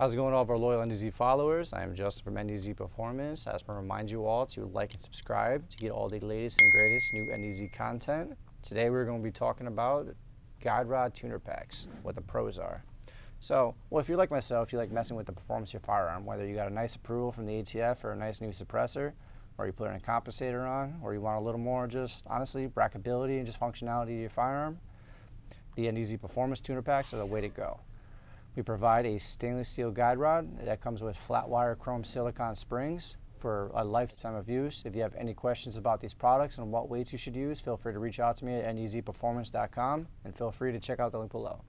How's it going, all of our loyal NDZ followers? I am Justin from NDZ Performance. I just want to remind you all to like and subscribe to get all the latest and greatest new NDZ content. Today we're going to be talking about guide rod tuner packs, what the pros are. So, well, if you're like myself, you like messing with the performance of your firearm, whether you got a nice approval from the ATF or a nice new suppressor, or you put in a compensator on, or you want a little more just, honestly, rackability and just functionality to your firearm, the NDZ Performance tuner packs are the way to go. We provide a stainless steel guide rod that comes with Flatwire chrome silicone springs for a lifetime of use. If you have any questions about these products and what weights you should use, feel free to reach out to me at ndzperformance.com and feel free to check out the link below.